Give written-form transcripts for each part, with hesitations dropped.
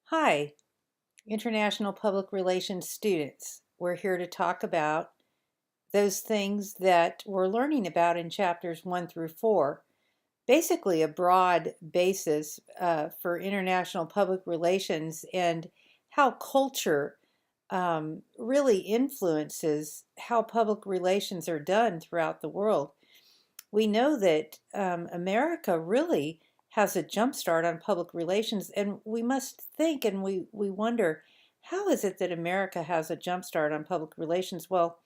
Hi, International Public Relations students. We're here to talk about those things that we're learning about in chapters 1 through 4. Basically, a broad basis for international public relations and how culture really influences how public relations are done throughout the world. We know that America really has a jump start on public relations, and we must think and we wonder, how is it that America has a jump start on public relations? Well,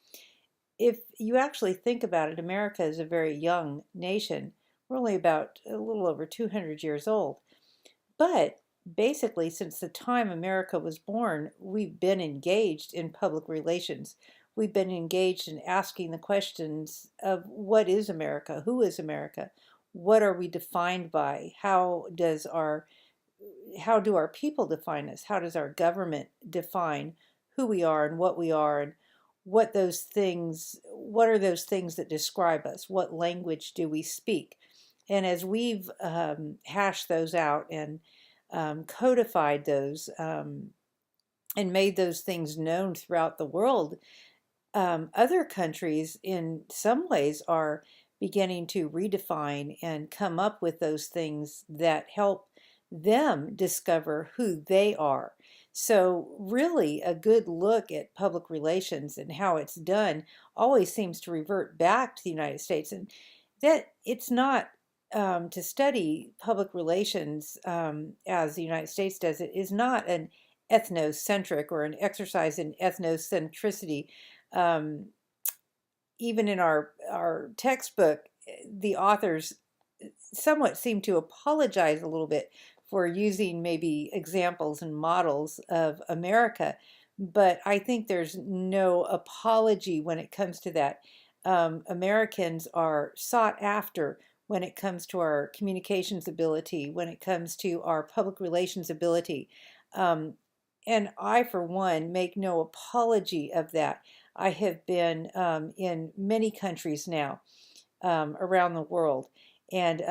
if you actually think about it, America is a very young nation. We're only about a little over 200 years old. But basically, since the time America was born, we've been engaged in public relations. We've been engaged in asking the questions of what is America? Who is America? What are we defined by? How do our people define us? How does our government define who we are and what we are and what are those things that describe us? What language do we speak? And as we've hashed those out and codified those and made those things known throughout the world, other countries in some ways are beginning to redefine and come up with those things that help them discover who they are. So, really, a good look at public relations and how it's done always seems to revert back to the United States. And that it's not to study public relations as the United States does it is not an ethnocentric or an exercise in ethnocentricity. um, Even in our textbook, the authors somewhat seem to apologize a little bit for using maybe examples and models of America, but I think there's no apology when it comes to that. Americans are sought after when it comes to our communications ability, when it comes to our public relations ability. Um, and I, for one, make no apology of that. I have been in many countries now around the world, and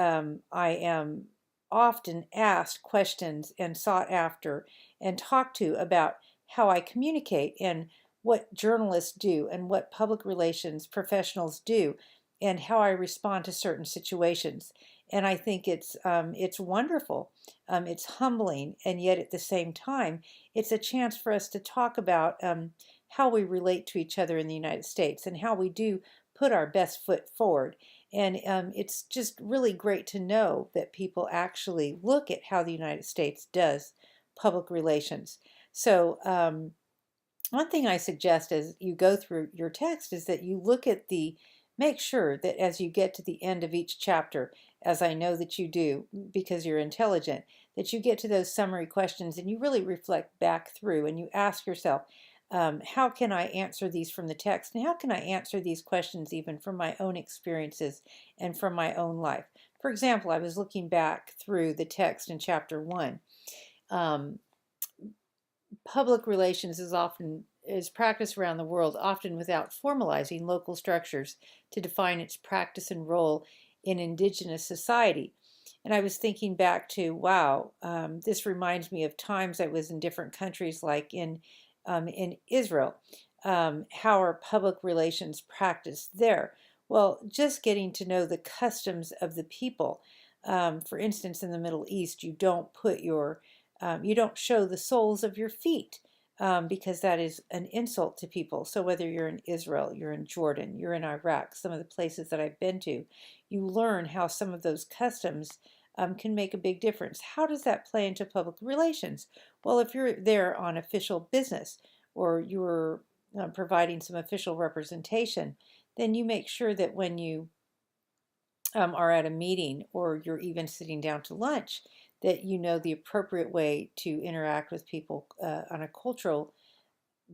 I am often asked questions and sought after and talked to about how I communicate and what journalists do and what public relations professionals do and how I respond to certain situations. And I think it's wonderful. It's humbling, and yet at the same time, it's a chance for us to talk about how we relate to each other in the United States and how we do put our best foot forward. And it's just really great to know that people actually look at how the United States does public relations. So, one thing I suggest as you go through your text is that you make sure that as you get to the end of each chapter, as I know that you do because you're intelligent, that you get to those summary questions and you really reflect back through and you ask yourself, how can I answer these from the text? And how can I answer these questions even from my own experiences and from my own life? For example, I was looking back through the text in chapter 1. Um, Public relations is practiced around the world, often without formalizing local structures to define its practice and role in indigenous society. And I was thinking back to, wow, this reminds me of times I was in different countries, like in Israel. How are public relations practiced there? Well, just getting to know the customs of the people. For instance, in the Middle East, you don't show the soles of your feet because that is an insult to people. So whether you're in Israel, you're in Jordan, you're in Iraq, some of the places that I've been to, you learn how some of those customs can make a big difference. How does that play into public relations? Well, if you're there on official business or you're providing some official representation, then you make sure that when you are at a meeting or you're even sitting down to lunch, that you know the appropriate way to interact with people on a cultural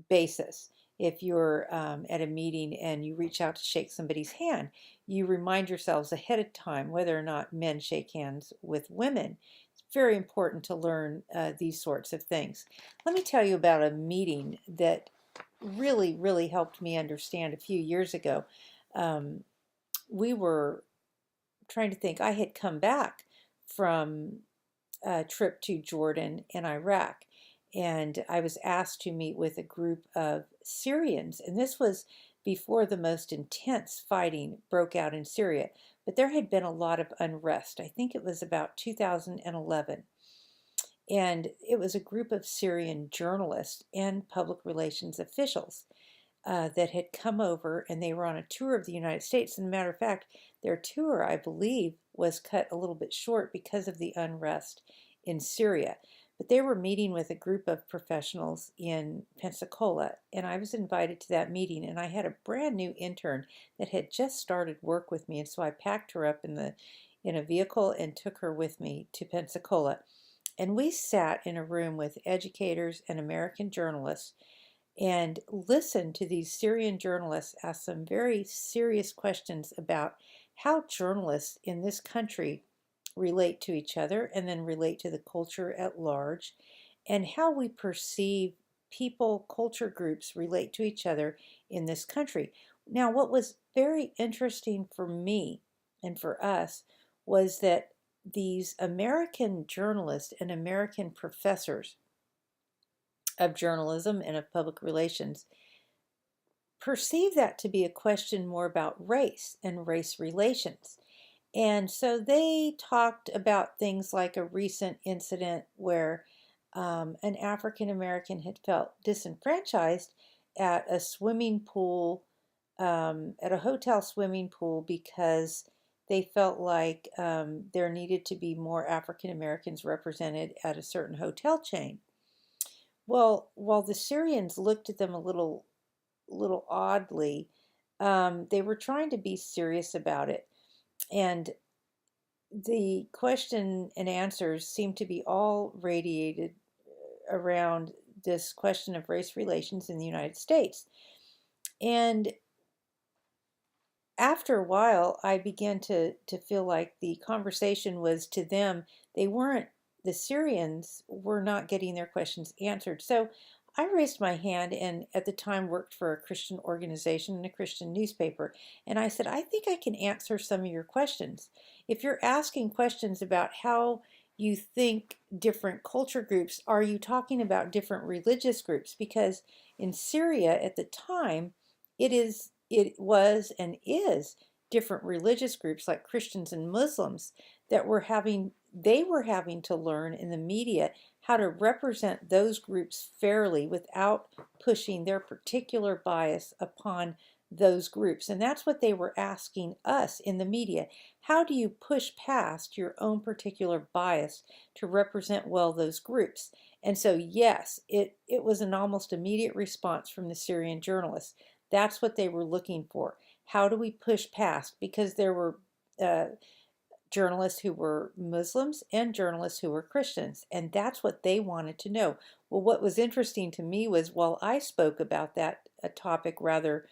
basis. If you're at a meeting and you reach out to shake somebody's hand, you remind yourselves ahead of time whether or not men shake hands with women. It's very important to learn these sorts of things. Let me tell you about a meeting that really, really helped me understand a few years ago. We were trying to think, I had come back from a trip to Jordan and Iraq. and I was asked to meet with a group of Syrians, and this was before the most intense fighting broke out in Syria. But there had been a lot of unrest. I think it was about 2011. And it was a group of Syrian journalists and public relations officials that had come over, and they were on a tour of the United States. And, as a matter of fact, their tour, I believe, was cut a little bit short because of the unrest in Syria. But they were meeting with a group of professionals in Pensacola, and I was invited to that meeting. And I had a brand new intern that had just started work with me, and so I packed her up in a vehicle and took her with me to Pensacola. And we sat in a room with educators and American journalists and listened to these Syrian journalists ask some very serious questions about how journalists in this country relate to each other and then relate to the culture at large, and how we perceive people, culture groups relate to each other in this country. Now, what was very interesting for me and for us was that these American journalists and American professors of journalism and of public relations perceive that to be a question more about race and race relations. And so they talked about things like a recent incident where an African American had felt disenfranchised at a swimming pool, at a hotel swimming pool, because they felt like there needed to be more African Americans represented at a certain hotel chain. Well, while the Syrians looked at them a little oddly, they were trying to be serious about it. And the question and answers seemed to be all radiated around this question of race relations in the United States. And after a while, I began to feel like the conversation was to them. They weren't, the Syrians were not getting their questions answered. So I raised my hand, and at the time worked for a Christian organization and a Christian newspaper. And I said, I think I can answer some of your questions. If you're asking questions about how you think different culture groups, are you talking about different religious groups? Because in Syria at the time, it was and is different religious groups like Christians and Muslims that they were having to learn in the media how to represent those groups fairly without pushing their particular bias upon those groups. And that's what they were asking us in the media. How do you push past your own particular bias to represent well those groups? And so, yes, it was an almost immediate response from the Syrian journalists. That's what they were looking for. How do we push past? Because there were journalists who were Muslims and journalists who were Christians, and that's what they wanted to know. Well, what was interesting to me was while I spoke about that topic rather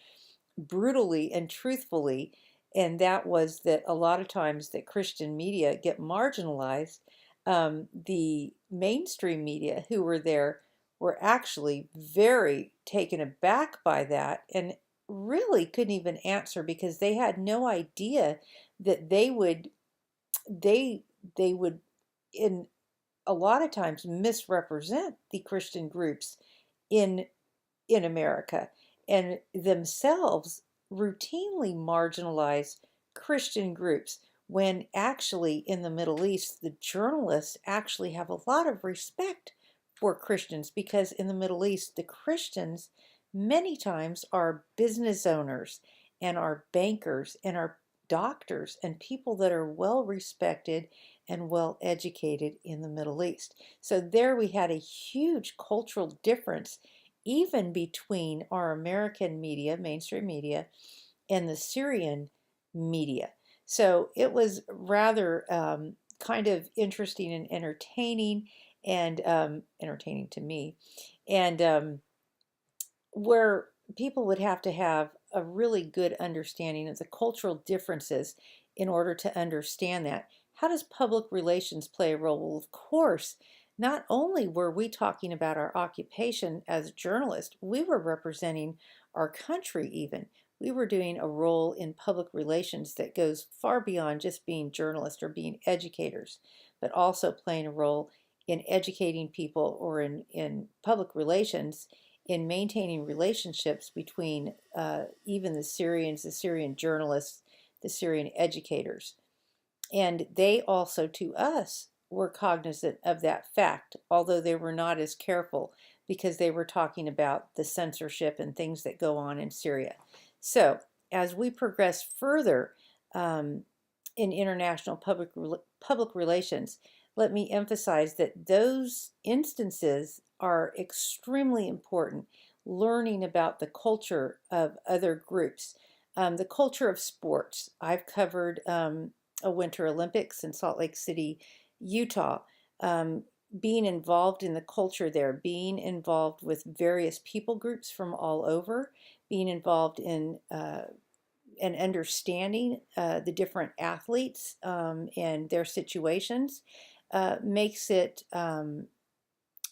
brutally and truthfully, and that was that a lot of times that Christian media get marginalized, the mainstream media who were there were actually very taken aback by that and really couldn't even answer because they had no idea that they they would in a lot of times misrepresent the Christian groups in America and themselves routinely marginalize Christian groups when actually in the Middle East, the journalists actually have a lot of respect for Christians because in the Middle East, the Christians many times are business owners and are bankers and are doctors and people that are well respected and well educated in the Middle East. So there we had a huge cultural difference even between our American media, mainstream media, and the Syrian media. So it was rather kind of interesting and entertaining, and entertaining to me, and where people would have to have a really good understanding of the cultural differences in order to understand that. How does public relations play a role? Well, of course, not only were we talking about our occupation as journalists, we were representing our country even. We were doing a role in public relations that goes far beyond just being journalists or being educators, but also playing a role in educating people or in public relations, in maintaining relationships between even the Syrians, the Syrian journalists, the Syrian educators. And they also, to us, were cognizant of that fact, although they were not as careful because they were talking about the censorship and things that go on in Syria. So, as we progress further in international public relations, let me emphasize that those instances are extremely important. Learning about the culture of other groups, the culture of sports. I've covered a Winter Olympics in Salt Lake City, Utah. Um, Being involved in the culture there, being involved with various people groups from all over, being involved in and understanding the different athletes and their situations makes it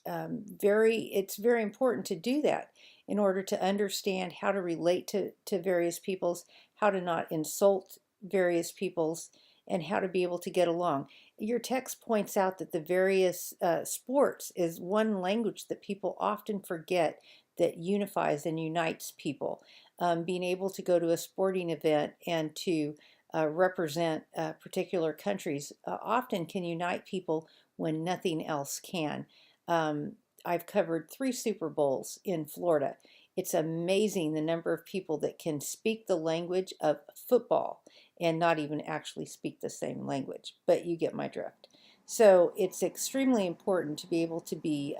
it's very important to do that in order to understand how to relate to various peoples, how to not insult various peoples, and how to be able to get along. Your text points out that the various sports is one language that people often forget that unifies and unites people. Being able to go to a sporting event and to represent particular countries often can unite people when nothing else can. Um, I've covered 3 Super Bowls in Florida. It's amazing the number of people that can speak the language of football and not even actually speak the same language, but you get my drift. So it's extremely important to be able to be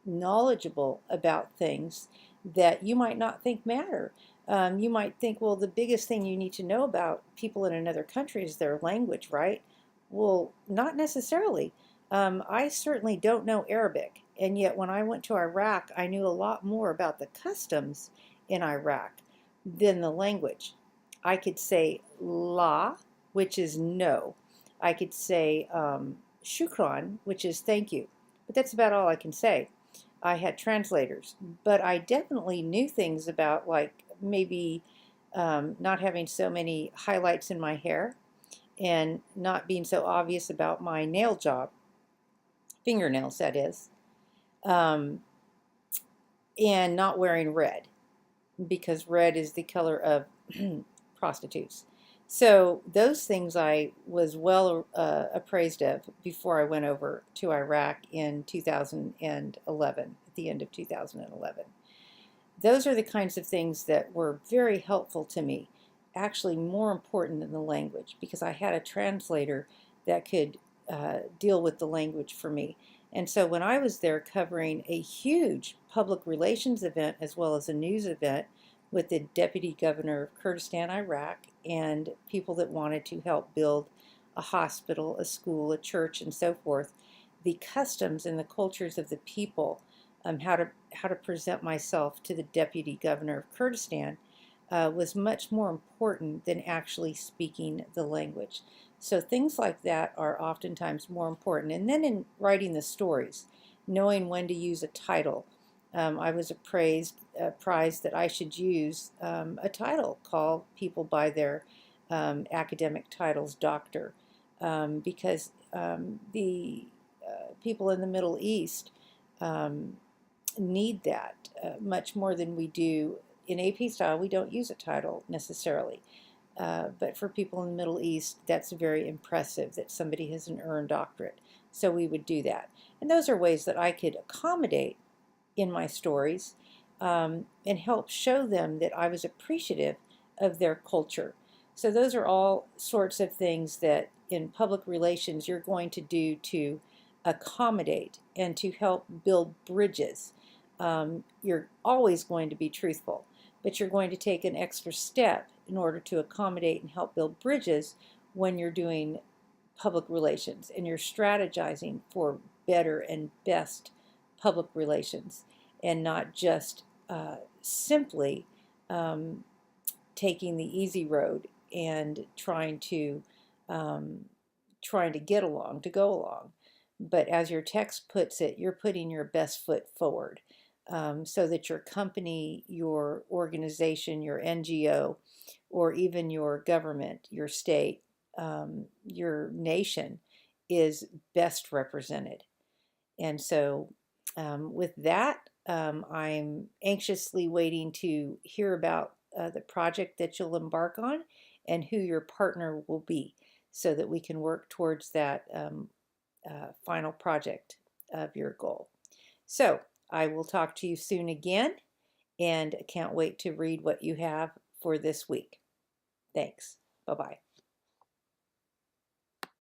knowledgeable about things that you might not think matter. You might think, well, the biggest thing you need to know about people in another country is their language, right? Well, not necessarily. I certainly don't know Arabic, and yet when I went to Iraq, I knew a lot more about the customs in Iraq than the language. I could say la, which is no. I could say shukran, which is thank you. But that's about all I can say. I had translators, but I definitely knew things about, like, maybe not having so many highlights in my hair and not being so obvious about my nail job, fingernails, that is, um, and not wearing red because red is the color of prostitutes. So those things I was well appraised of before I went over to Iraq in 2011, at the end of 2011. Those are the kinds of things that were very helpful to me, actually more important than the language, because I had a translator that could deal with the language for me. And so when I was there covering a huge public relations event as well as a news event with the deputy governor of Kurdistan, Iraq, and people that wanted to help build a hospital, a school, a church, and so forth, the customs and the cultures of the people, how to present myself to the deputy governor of Kurdistan was much more important than actually speaking the language. So things like that are oftentimes more important. And then in writing the stories, knowing when to use a title. I was apprised that I should use a title, call people by their academic titles, doctor, because the people in the Middle East um, need that much more than we do in AP style. We don't use a title necessarily. But for people in the Middle East, that's very impressive that somebody has an earned doctorate. So we would do that. And those are ways that I could accommodate in my stories and help show them that I was appreciative of their culture. So those are all sorts of things that in public relations you're going to do to accommodate and to help build bridges. You're always going to be truthful, but you're going to take an extra step in order to accommodate and help build bridges when you're doing public relations and you're strategizing for better and best public relations and not just simply um, taking the easy road and um, trying to get along, to go along. But as your text puts it, you're putting your best foot forward so that your company, your organization, your NGO, or even your government, your state, your nation is best represented. And so with that, I'm anxiously waiting to hear about the project that you'll embark on and who your partner will be so that we can work towards that final project of your goal. So I will talk to you soon again and can't wait to read what you have for this week. Thanks. Bye-bye.